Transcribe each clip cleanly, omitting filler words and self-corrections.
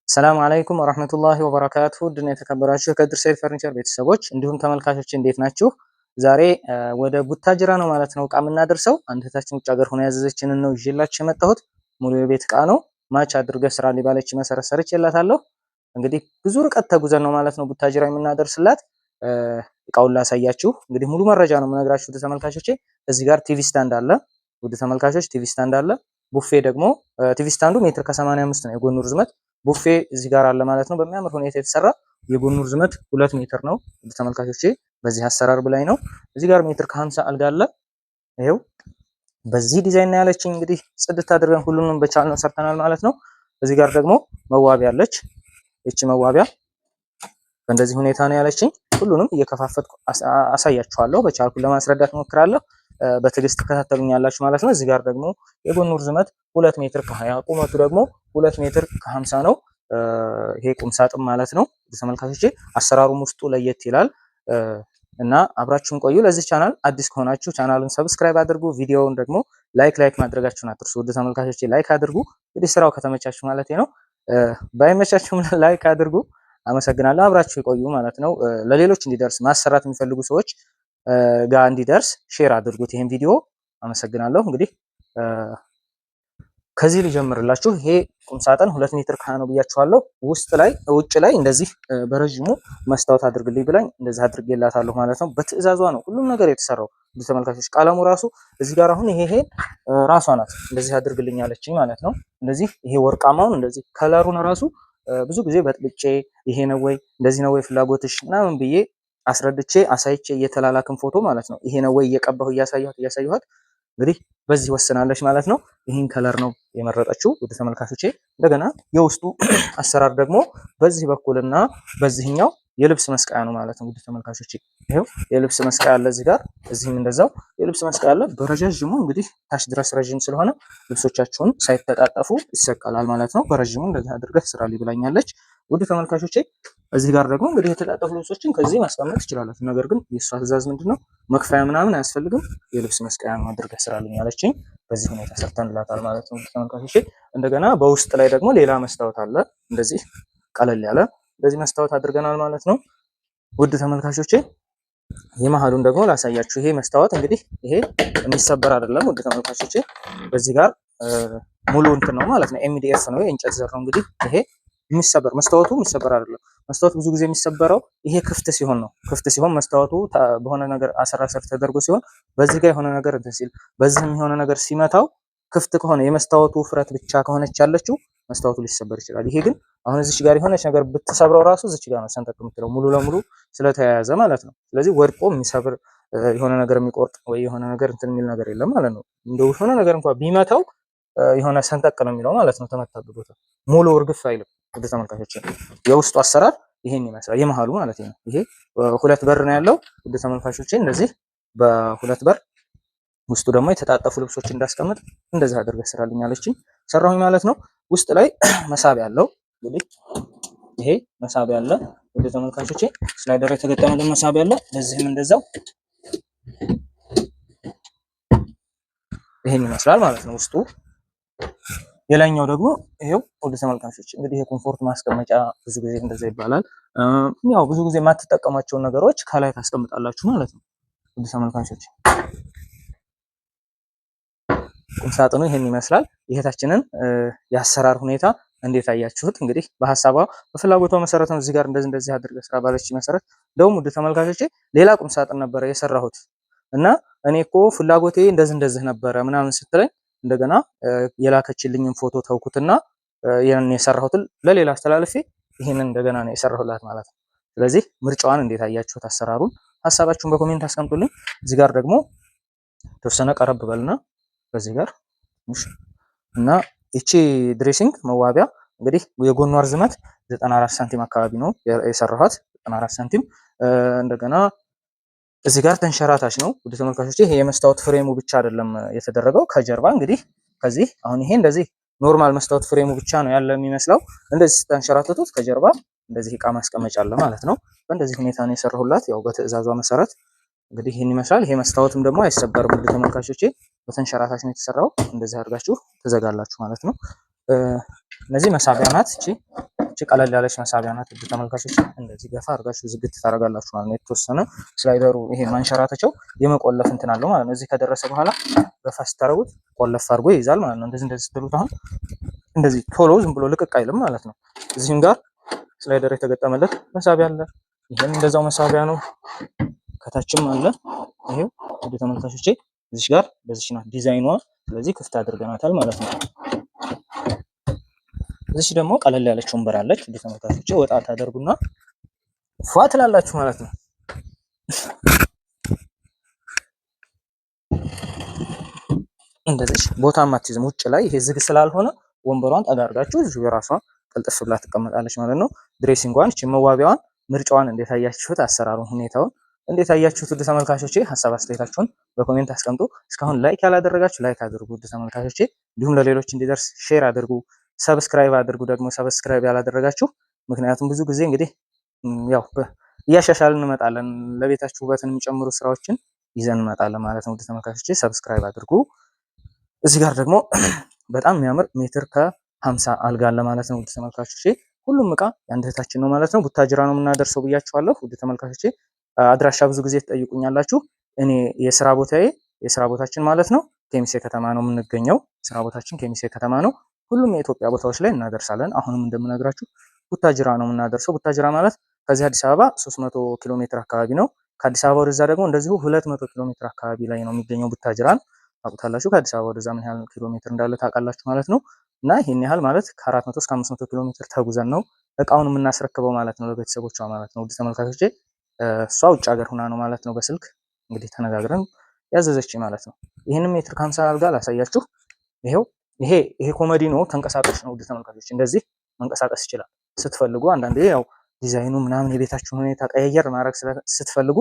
ሰላም አለይኩም ወራህመቱላሂ ወበረካቱ ድና የተከበራችሁ የከድር ሰይድ ፈርኒቸር ቤተሰቦች እንዲሁም ተመልካቾች እንዴት ናችሁ? ዛሬ ወደ ቡታጅራ ነው ማለት ነው እቃ የምናደርሰው። አንድ እህታችን ውጭ ሀገር ሆነ ያዘዘችንን ነው ይዤላችሁ የመጣሁት። ሙሉ የቤት እቃ ነው። ማች አድርገህ ስራ ሊባለች መሰረት ሰርቼላታለሁ። እንግዲህ ብዙ ርቀት ተጉዘን ነው ማለት ነው ቡታጅራ የምናደርስላት። እቃውን ላሳያችሁ። እንግዲህ ሙሉ መረጃ ነው የምነግራችሁ ውድ ተመልካቾቼ። እዚህ ጋር ቲቪ ስታንድ አለ። ውድ ተመልካቾች ቲቪ ስታንድ አለ። ቡፌ ደግሞ ቲቪ ስታንዱ ሜትር ከ85 ነው የጎኑ ርዝመት። ቡፌ እዚህ ጋር አለ ማለት ነው። በሚያምር ሁኔታ የተሰራ የጎኑ ርዝመት 2 ሜትር ነው ውድ ተመልካቾቼ። በዚህ አሰራር ብላይ ነው። እዚህ ጋር ሜትር ከ50 አልጋ አለ። ይሄው በዚህ ዲዛይን ነው ያለችኝ። እንግዲህ ጽድት አድርገን ሁሉንም በቻልነው ሰርተናል ማለት ነው። እዚህ ጋር ደግሞ መዋቢያ አለች። እቺ መዋቢያ በእንደዚህ ሁኔታ ነው ያለችኝ። ሁሉንም እየከፋፈትኩ አሳያችኋለሁ። በቻልኩ ለማስረዳት ሞክራለሁ። በትዕግስት ተከታተሉኛላችሁ ማለት ነው። እዚህ ጋር ደግሞ የጎኑ ርዝመት 2 ሜትር ከ20 ቁመቱ ደግሞ 2 ሜትር ከ50 ነው። ይሄ ቁም ሳጥን ማለት ነው። ተመልካቾቼ አሰራሩም ውስጡ ለየት ይላል እና አብራችሁን ቆዩ። ለዚህ ቻናል አዲስ ከሆናችሁ ቻናሉን ሰብስክራይብ አድርጉ። ቪዲዮውን ደግሞ ላይክ ማድረጋችሁን አትርሱ። ውድ ተመልካቾቼ ላይክ አድርጉ። እንግዲህ ስራው ከተመቻችሁ ማለት ነው። ባይመቻችሁም ላይክ አድርጉ። አመሰግናለሁ። አብራችሁ ይቆዩ ማለት ነው። ለሌሎች እንዲደርስ ማሰራት የሚፈልጉ ሰዎች ጋር እንዲደርስ ሼር አድርጉት ይሄን ቪዲዮ። አመሰግናለሁ። እንግዲህ ከዚህ ልጀምርላችሁ። ይሄ ቁም ሳጥን 2 ሜትር ከ20 ነው ብያችኋለሁ። ውጭ ላይ እንደዚህ በረጅሙ መስታወት አድርግልኝ ብላኝ እንደዚህ አድርጌላታለሁ ማለት ነው። በትዕዛዟ ነው ሁሉም ነገር የተሰራው። ተመልካቾች ቀለሙ ራሱ እዚህ ጋር አሁን ይሄ ራሷ ናት እንደዚህ አድርግልኝ አለችኝ ማለት ነው። እንደዚህ ይሄ ወርቃማውን እንደዚህ ከለሩን ራሱ ብዙ ጊዜ በጥብጬ ይሄ ነው ወይ እንደዚህ ነው ወይ ፍላጎትሽ ምናምን ብዬ አስረድቼ አሳይቼ እየተላላክን ፎቶ ማለት ነው። ይሄ ነው ወይ እየቀባሁ እያሳየኋት እንግዲህ በዚህ ወስናለች ማለት ነው። ይህን ከለር ነው የመረጠችው ውድ ተመልካቾቼ። እንደገና የውስጡ አሰራር ደግሞ በዚህ በኩልና በዚህኛው የልብስ መስቀያ ነው ማለት ነው ውድ ተመልካቾቼ። ይሄው የልብስ መስቀያ አለ እዚህ ጋር፣ እዚህም እንደዛው የልብስ መስቀያ አለ። በረጃጅሙ እንግዲህ ታች ድረስ ረጅም ስለሆነ ልብሶቻችሁን ሳይተጣጠፉ ይሰቀላል ማለት ነው። በረጅሙ እንደዚህ አድርገህ ስራ ብላኛለች ውድ ተመልካቾቼ። እዚህ ጋር ደግሞ እንግዲህ የተጣጠፉ ልብሶችን ከዚህ ማስቀመጥ ትችላላችሁ። ነገር ግን የእሷ ትዕዛዝ ምንድነው መክፈያ ምናምን አያስፈልግም፣ የልብስ መስቀያ አድርገህ ስራልኝ ያለችኝ። በዚህ ሁኔታ ሰርተንላታል ማለት ነው ተመልካቾቼ። እንደገና በውስጥ ላይ ደግሞ ሌላ መስታወት አለ እንደዚህ ቀለል ያለ እንደዚህ መስታወት አድርገናል ማለት ነው ውድ ተመልካቾቼ። የመሃሉን ደግሞ ላሳያችሁ። ይሄ መስታወት እንግዲህ ይሄ የሚሰበር አይደለም ውድ ተመልካቾቼ። በዚህ ጋር ሙሉ እንትን ነው ማለት ነው። ኤምዲኤፍ ነው የእንጨት ዘር ነው እንግዲህ ይሄ የሚሰበር መስታወቱ የሚሰበር አይደለም። መስታወት ብዙ ጊዜ የሚሰበረው ይሄ ክፍት ሲሆን ነው። ክፍት ሲሆን መስታወቱ በሆነ ነገር አሰራር ተደርጎ ሲሆን በዚህ ጋር የሆነ ነገር እንትን ሲል በዚህም የሆነ ነገር ሲመታው ክፍት ከሆነ የመስታወቱ ውፍረት ብቻ ከሆነች ያለችው መስታወቱ ሊሰበር ይችላል። ይሄ ግን አሁን እዚች ጋር የሆነች ነገር ብትሰብረው ራሱ እዚች ጋር ነው ሰንጠቅ የምትለው ሙሉ ለሙሉ ስለተያያዘ ማለት ነው። ስለዚህ ወድቆ የሚሰብር የሆነ ነገር የሚቆርጥ ወይ የሆነ ነገር እንትን የሚል ነገር የለም ማለት ነው። እንደው የሆነ ነገር እንኳን ቢመታው የሆነ ሰንጠቅ ነው የሚለው ማለት ነው። ተመታበት ቦታ ሙሉ እርግፍ አይልም። ውድ ተመልካቾች የውስጡ አሰራር ይሄን ይመስላል። የመሃሉ ማለት ነው። ይሄ 2 በር ነው ያለው ውድ ተመልካቾች። እንደዚህ በ2 በር ውስጡ ደግሞ የተጣጠፉ ልብሶችን እንዳስቀምጥ እንደዚህ አድርገህ ስራልኝ አለችኝ። ሰራሁኝ ማለት ነው። ውስጥ ላይ መሳቢያ አለው። እንግዲህ ይሄ መሳቢያ አለ ውድ ተመልካቾች። ስላይደር የተገጠመለት መሳቢያ አለ። ለዚህም እንደዛው ይሄን ይመስላል ማለት ነው ውስጡ። የላይኛው ደግሞ ይሄው ወደ ተመልካቾች እንግዲህ የኮምፎርት ማስቀመጫ ብዙ ጊዜ እንደዛ ይባላል። ያው ብዙ ጊዜ የማትጠቀሟቸውን ነገሮች ከላይ ታስቀምጣላችሁ ማለት ነው ወደ ተመልካቾች። ቁም ሳጥኑ ይሄን ይመስላል። ይሄታችንን የአሰራር ሁኔታ እንዴት አያችሁት? እንግዲህ በሐሳቧ በፍላጎቷ መሰረት ነው እዚህ ጋር እንደዚህ አድርገህ ስራ ባለች መሰረት እንደውም ወደ ተመልካቾች ሌላ ቁም ሳጥን ነበረ የሰራሁት እና እኔ እኮ ፍላጎቴ እንደዚህ ነበረ ምናምን ስትለኝ እንደገና የላከችልኝን ፎቶ ተውኩትና ያን የሰራሁትን ለሌላ አስተላልፌ ይሄንን እንደገና ነው የሰራሁላት ማለት ነው። ስለዚህ ምርጫዋን እንዴት አያችሁት? አሰራሩን ሐሳባችሁን በኮሜንት አስቀምጡልኝ። እዚህ ጋር ደግሞ ተወሰነ ቀረብ በልና በዚህ ጋር እና እቺ ድሬሲንግ መዋቢያ እንግዲህ የጎኗ ርዝመት 94 ሳንቲም አካባቢ ነው የሰራኋት 94 ሳንቲም። እንደገና እዚህ ጋር ተንሸራታች ነው ውድ ተመልካቾች። ይሄ የመስታወት ፍሬሙ ብቻ አይደለም የተደረገው ከጀርባ እንግዲህ ከዚህ አሁን ይሄ እንደዚህ ኖርማል መስታወት ፍሬሙ ብቻ ነው ያለ የሚመስለው። እንደዚህ ተንሸራተቱት ከጀርባ እንደዚህ እቃ ማስቀመጫ አለ ማለት ነው። በእንደዚህ ሁኔታ ነው የሰራሁላት ያው በትዕዛዟ መሰረት እንግዲህ ይሄን ይመስላል። ይሄ መስታወትም ደግሞ አይሰበርም ውድ ተመልካቾቼ። በተንሸራታች ነው የተሰራው። እንደዚህ አድርጋችሁ ትዘጋላችሁ ማለት ነው። እነዚህ መሳቢያ ናት። እቺ ቀለል ያለች መሳቢያ ናት። ውድ ተመልካቾች እንደዚህ ገፋ አድርጋችሁ ዝግት ታደርጋላችሁ ማለት ነው። የተወሰነ ስላይደሩ ይሄ ማንሸራተቻው የመቆለፍ እንትን አለው ማለት ነው። እዚህ ከደረሰ በኋላ ገፋ ስታደርጉት ቆለፍ አድርጎ ይይዛል ማለት ነው። እንደዚህ ስትሉት አሁን እንደዚህ ቶሎ ዝም ብሎ ልቅቅ አይልም ማለት ነው። እዚህም ጋር ስላይደር የተገጠመለት መሳቢያ አለ። ይሄም እንደዛው መሳቢያ ነው። ከታችም አለ። ይሄው ውድ ተመልካቾቼ እዚህ ጋር በዚህ ናት ዲዛይኗ። ስለዚህ ክፍት አድርገናታል ማለት ነው። እዚህ ደግሞ ቀለል ያለች ወንበር አለች። ውድ ተመልካቾቼ ወጣ ታደርጉና ፏ ትላላችሁ ማለት ነው። እንደዚህ ቦታም አትይዝም ውጭ ላይ ይሄ ዝግ ስላልሆነ ወንበሯን ጠጋ አድርጋችሁ እዚሁ የራሷ ቅልጥፍ ብላ ትቀመጣለች ማለት ነው። ድሬሲንጓን እቺ መዋቢያዋን ምርጫዋን እንዴት አያችሁት? አሰራሩን ሁኔታውን እንዴት አያችሁት? ውድ ተመልካቾቼ ሀሳብ አስተያየታችሁን በኮሜንት አስቀምጡ። እስካሁን ላይክ ያላደረጋችሁ ላይክ አድርጉ ውድ ተመልካቾቼ፣ እንዲሁም ለሌሎች እንዲደርስ ሼር አድርጉ። ሰብስክራይብ አድርጉ ደግሞ ሰብስክራይብ ያላደረጋችሁ። ምክንያቱም ብዙ ጊዜ እንግዲህ ያው እያሻሻልን እንመጣለን። ለቤታችሁ ውበትን የሚጨምሩ ስራዎችን ይዘን እንመጣለን ማለት ነው። ውድ ተመልካቾቼ ሰብስክራይብ አድርጉ። እዚህ ጋር ደግሞ በጣም የሚያምር ሜትር ከ50 አልጋ አለ ማለት ነው። ውድ ተመልካቾቼ ሁሉም እቃ የአንድ እህታችን ነው ማለት ነው። ቡታጅራ ነው የምናደርሰው ብያችኋለሁ። ውድ ተመልካቾቼ አድራሻ ብዙ ጊዜ ትጠይቁኛላችሁ። እኔ የስራ ቦታችን ማለት ነው ኬሚሴ ከተማ ነው የምንገኘው። ስራ ቦታችን ኬሚሴ ከተማ ነው። ሁሉም የኢትዮጵያ ቦታዎች ላይ እናደርሳለን። አሁንም እንደምነግራችሁ ቡታጅራ ነው የምናደርሰው። ቡታጅራ ማለት ከዚህ አዲስ አበባ 300 ኪሎ ሜትር አካባቢ ነው። ከአዲስ አበባ ወደዛ ደግሞ እንደዚሁ 200 ኪሎ ሜትር አካባቢ ላይ ነው የሚገኘው። ቡታጅራን ታውቁታላችሁ። ከአዲስ አበባ ወደዛ ምን ያህል ኪሎ ሜትር እንዳለ ታውቃላችሁ ማለት ነው። እና ይህን ያህል ማለት ከ400 እስከ 500 ኪሎ ሜትር ተጉዘን ነው እቃውን የምናስረክበው ማለት ነው ለቤተሰቦቿ ማለት ነው። ውድ ተመልካቾቼ እሷ ውጭ ሀገር ሁና ነው ማለት ነው በስልክ እንግዲህ ተነጋግረን ያዘዘች ማለት ነው። ይህንን ሜትር ከ50 አልጋ ላሳያችሁ። ይሄው ይሄ ኮሜዲ ነው፣ ተንቀሳቃሽ ነው። ውድ ተመልካቾች እንደዚህ መንቀሳቀስ ይችላል ስትፈልጉ። አንዳንዴ ያው ዲዛይኑ ምናምን የቤታችሁን ሁኔታ ቀያየር ማድረግ ስትፈልጉ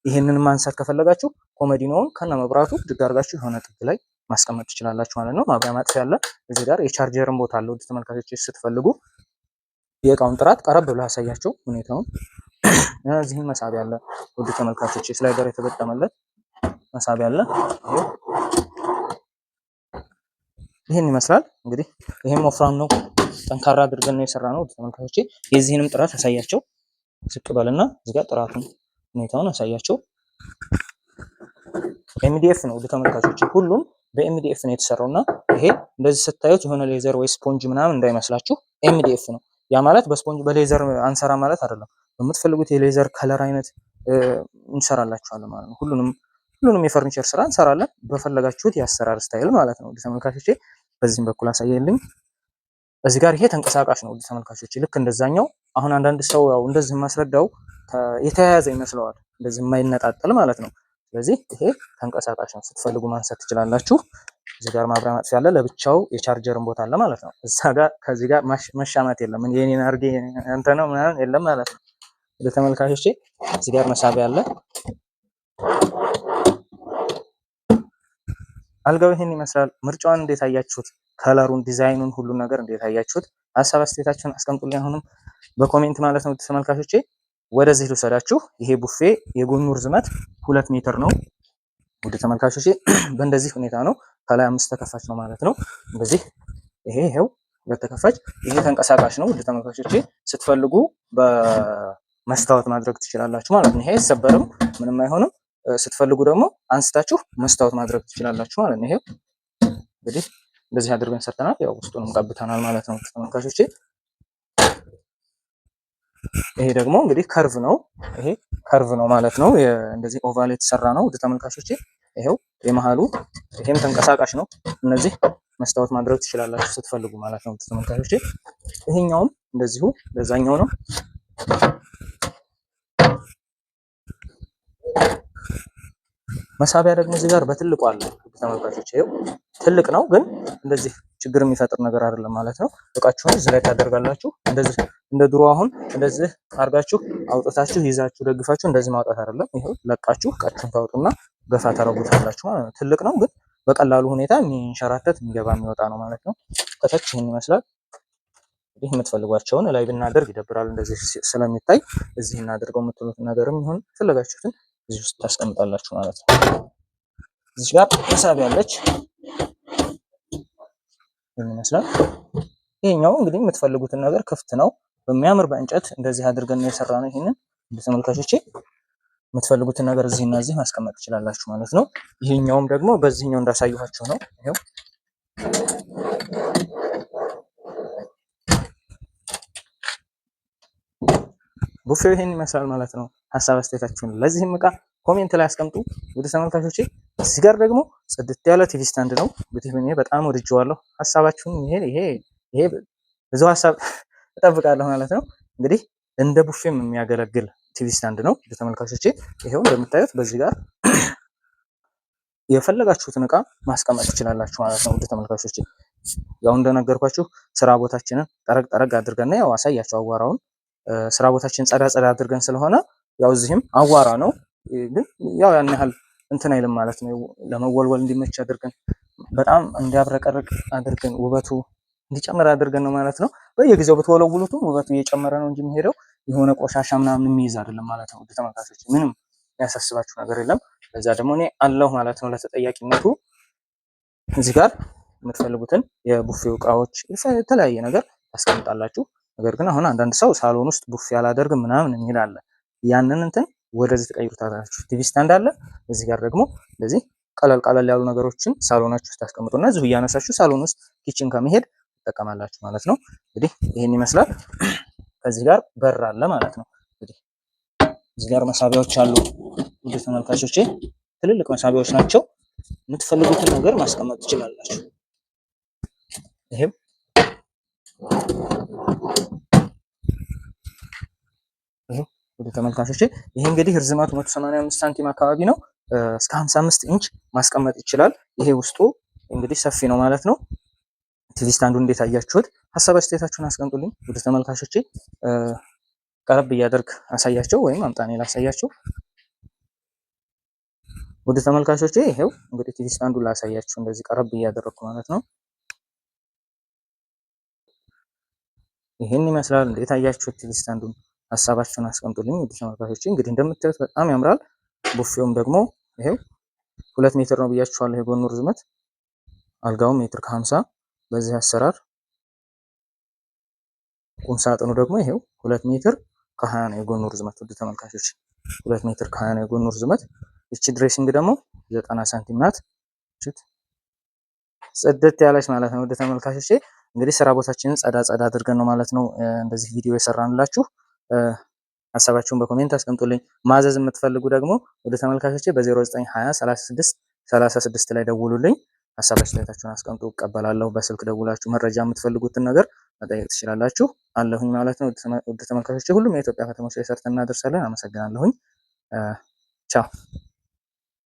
ይሄንን ማንሳት ከፈለጋችሁ ኮሜዲ ነው ከነ መብራቱ ድግ አድርጋችሁ የሆነ ጥግ ላይ ማስቀመጥ ትችላላችሁ ማለት ነው። ማብሪያ ማጥፊያ አለ። እዚህ ጋር የቻርጀርን ቦታ አለ። ውድ ተመልካቾች ስትፈልጉ የእቃውን ጥራት ቀረብ ብሎ ያሳያቸው ሁኔታውን። እዚህም መሳቢያ አለ። ውድ ተመልካቾች ስላይደር የተገጠመለት መሳቢያ አለ። ይሄን ይመስላል እንግዲህ። ይሄም ወፍራም ነው፣ ጠንካራ አድርገን ነው የሰራ ነው። ውድ ተመልካቾች የዚህንም ጥራት ያሳያቸው። ዝቅ በልና እዚህ ጋር ጥራቱን ሁኔታውን ያሳያቸው። ኤምዲኤፍ ነው ውድ ተመልካቾች፣ ሁሉም በኤምዲኤፍ ነው የተሰራውና ይሄ እንደዚህ ስታዩት የሆነ ሌዘር ወይ ስፖንጅ ምናምን እንዳይመስላችሁ ኤምዲኤፍ ነው። ያ ማለት በስፖንጅ በሌዘር አንሰራ ማለት አይደለም። በምትፈልጉት የሌዘር ከለር አይነት እንሰራላችኋለን ማለት ነው። ሁሉንም የፈርኒቸር ስራ እንሰራለን በፈለጋችሁት የአሰራር ስታይል ማለት ነው። ውድ ተመልካቾቼ በዚህም በኩል አሳየልኝ። እዚህ ጋር ይሄ ተንቀሳቃሽ ነው ውድ ተመልካቾቼ፣ ልክ እንደዛኛው። አሁን አንዳንድ ሰው ያው እንደዚህ ማስረዳው የተያያዘ ይመስለዋል፣ እንደዚህ የማይነጣጠል ማለት ነው። ስለዚህ ይሄ ተንቀሳቃሽ ነው፣ ስትፈልጉ ማንሳት ትችላላችሁ። እዚህ ጋር ማብሪያ ማጥፊያ አለ፣ ለብቻው የቻርጀርን ቦታ አለ ማለት ነው። እዛ ጋር ከዚህ ጋር መሻማት የለም፣ የኔን አርጌ አንተ ነው ምናምን የለም ማለት ነው። ወደ ተመልካቾቼ እዚህ ጋር መሳቢያ አለ። አልጋው ይሄን ይመስላል። ምርጫውን እንዴት አያችሁት? ከለሩን፣ ዲዛይኑን፣ ሁሉን ነገር እንዴት አያችሁት? ሀሳብ አስተያየታችሁን አስቀምጡልኝ አሁንም በኮሜንት ማለት ነው። ተመልካቾቼ ወደዚህ ልውሰዳችሁ። ይሄ ቡፌ የጎኑ ርዝመት 2 ሜትር ነው ውድ ተመልካቾቼ። በእንደዚህ ሁኔታ ነው። ከላይ 5 ተከፋች ነው ማለት ነው። እንደዚህ ይሄው 2 ተከፋች። ይሄ ተንቀሳቃሽ ነው ውድ ተመልካቾቼ። ስትፈልጉ በመስታወት ማድረግ ትችላላችሁ ማለት ነው። ይሄ አይሰበርም፣ ምንም አይሆንም። ስትፈልጉ ደግሞ አንስታችሁ መስታወት ማድረግ ትችላላችሁ ማለት ነው። ይሄው እንግዲህ እንደዚህ አድርገን ሰርተናል። ያው ውስጡንም ቀብተናል ማለት ነው ተመልካቾቼ። ይሄ ደግሞ እንግዲህ ከርቭ ነው። ይሄ ከርቭ ነው ማለት ነው። እንደዚህ ኦቫል የተሰራ ነው ውድ ተመልካቾቼ። ይሄው የመሃሉ ይሄም ተንቀሳቃሽ ነው። እነዚህ መስታወት ማድረግ ትችላላችሁ ስትፈልጉ ማለት ነው ውድ ተመልካቾቼ። ይሄኛውም እንደዚሁ ለዛኛው ነው። መሳቢያ ደግሞ እዚህ ጋር በትልቁ አለ ውድ ተመልካቾች። ይሄው ትልቅ ነው ግን እንደዚህ ችግር የሚፈጥር ነገር አይደለም ማለት ነው። እቃችሁን እዚህ ላይ ታደርጋላችሁ። እንደዚህ እንደ ድሮ አሁን እንደዚህ አድርጋችሁ አውጥታችሁ ይዛችሁ ደግፋችሁ እንደዚህ ማውጣት አይደለም። ይሄው ለቃችሁ እቃችሁን ታውጡና ገፋ ታረጉታላችሁ ማለት ነው። ትልቅ ነው ግን በቀላሉ ሁኔታ የሚንሸራተት የሚገባ የሚወጣ ነው ማለት ነው። ከታች ይሄን ይመስላል። እንግዲህ የምትፈልጓቸውን ላይ ብናደርግ ይደብራል እንደዚህ ስለሚታይ እዚህ እናደርገው የምትሉት ነገርም ይሁን ፈለጋችሁትን እዚህ ውስጥ ታስቀምጣላችሁ ማለት ነው። እዚህ ጋር መሳቢያ አለች። ምን ይመስላል? ይሄኛው እንግዲህ የምትፈልጉትን ነገር ክፍት ነው። በሚያምር በእንጨት እንደዚህ አድርገን ነው የሰራነው። ይሄንን ተመልካቾቼ የምትፈልጉትን ነገር እዚህና እዚህ ማስቀመጥ ትችላላችሁ ማለት ነው። ይሄኛውም ደግሞ በዚህኛው እንዳሳየኋችሁ ነው። ይሄው ቡፌው ይሄን ይመስላል ማለት ነው። ሀሳብ አስተያየታችሁን ለዚህም እቃ ኮሜንት ላይ አስቀምጡ ውድ ተመልካቾቼ። እዚህ ጋር ደግሞ ጽድት ያለ ቲቪ ስታንድ ነው። እንግዲህ እኔ በጣም ወድጄዋለሁ። ሀሳባችሁን ይሄ ብዙ ሀሳብ እጠብቃለሁ ማለት ነው። እንግዲህ እንደ ቡፌም የሚያገለግል ቲቪ ስታንድ ነው ውድ ተመልካቾቼ። ይሄው እንደምታዩት በዚህ ጋር የፈለጋችሁትን እቃ ማስቀመጥ ትችላላችሁ ማለት ነው ውድ ተመልካቾቼ። ያው እንደነገርኳችሁ ስራ ቦታችንን ጠረግ አድርገን ያው አሳያችሁ አዋራውን ስራ ቦታችን ጸዳ አድርገን ስለሆነ ያው እዚህም አዋራ ነው፣ ግን ያው ያን ያህል እንትን አይልም ማለት ነው። ለመወልወል እንዲመች አድርገን በጣም እንዲያብረቀርቅ አድርገን ውበቱ እንዲጨምር አድርገን ነው ማለት ነው። በየጊዜው ብትወለውሉትም ውበቱ እየጨመረ ነው እንጂ የሚሄደው የሆነ ቆሻሻ ምናምን የሚይዝ አይደለም ማለት ነው። ተመልካቾች ምንም ያሳስባችሁ ነገር የለም። ለዛ ደግሞ እኔ አለሁ ማለት ነው ለተጠያቂነቱ። እዚህ ጋር የምትፈልጉትን የቡፌው እቃዎች የተለያየ ነገር ታስቀምጣላችሁ። ነገር ግን አሁን አንዳንድ ሰው ሳሎን ውስጥ ቡፌ አላደርግም ምናምን የሚል አለ። ያንን እንትን ወደዚህ ተቀይሩታላችሁ። ቲቪ ስታንድ አለ። እዚህ ጋር ደግሞ እንደዚህ ቀለል ያሉ ነገሮችን ሳሎናችሁ ውስጥ ታስቀምጡና እዚሁ እያነሳችሁ ሳሎን ውስጥ ኪችን ከመሄድ ትጠቀማላችሁ ማለት ነው። እንግዲህ ይሄን ይመስላል። ከዚህ ጋር በር አለ ማለት ነው። እንግዲህ እዚህ ጋር መሳቢያዎች አሉ ውድ ተመልካቾቼ፣ ትልልቅ መሳቢያዎች ናቸው። የምትፈልጉትን ነገር ማስቀመጥ ትችላላችሁ። ይሄም ወደ ተመልካቾቼ ይሄ እንግዲህ ርዝመቱ 185 ሳንቲም አካባቢ ነው። እስከ 55 ኢንች ማስቀመጥ ይችላል። ይሄ ውስጡ እንግዲህ ሰፊ ነው ማለት ነው። ቲቪ ስታንዱ እንዴት አያችሁት? ሀሳብ አስተያየታችሁን አስቀምጡልኝ ወደ ተመልካቾቼ። ቀረብ እያደርግ አሳያቸው ወይም አምጣኔ ላሳያቸው ወደ ተመልካቾቼ። ይሄው እንግዲህ ቲቪ ስታንዱን ላሳያችሁ እንደዚህ ቀረብ እያደረግኩ ማለት ነው። ይሄን ይመስላል። እንዴት አያችሁት ቲቪ ስታንዱን? ሀሳባችሁን አስቀምጡልኝ ውድ ተመልካቾቼ። እንግዲህ እንደምታዩት በጣም ያምራል። ቡፌውም ደግሞ ይሄው 2 ሜትር ነው ብያችኋለሁ የጎኑ ርዝመት። አልጋውም ሜትር ከ50 በዚህ አሰራር። ቁም ሳጥኑ ደግሞ ይሄው 2 ሜትር ከ20 ነው የጎኑ ርዝመት ውድ ተመልካቾች፣ 2 ሜትር ከ20 ነው የጎኑ ርዝመት። እቺ ድሬሲንግ ደግሞ 90 ሳንቲም ናት። ጽድት ያለች ማለት ነው ውድ ተመልካቾቼ። እንግዲህ ስራ ቦታችንን ጸዳ አድርገን ነው ማለት ነው እንደዚህ ቪዲዮ የሰራንላችሁ። ሀሳባችሁን በኮሜንት አስቀምጡልኝ። ማዘዝ የምትፈልጉ ደግሞ ወደ ተመልካቾቼ በ0920 36 ላይ ደውሉልኝ። ሀሳብ አስተያየታችሁን አስቀምጡ፣ እቀበላለሁ። በስልክ ደውላችሁ መረጃ የምትፈልጉትን ነገር መጠየቅ ትችላላችሁ አለሁኝ ማለት ነው ውድ ተመልካቾቼ። ሁሉም የኢትዮጵያ ከተሞች ላይ ሰርተን እናደርሳለን። አመሰግናለሁኝ። ቻው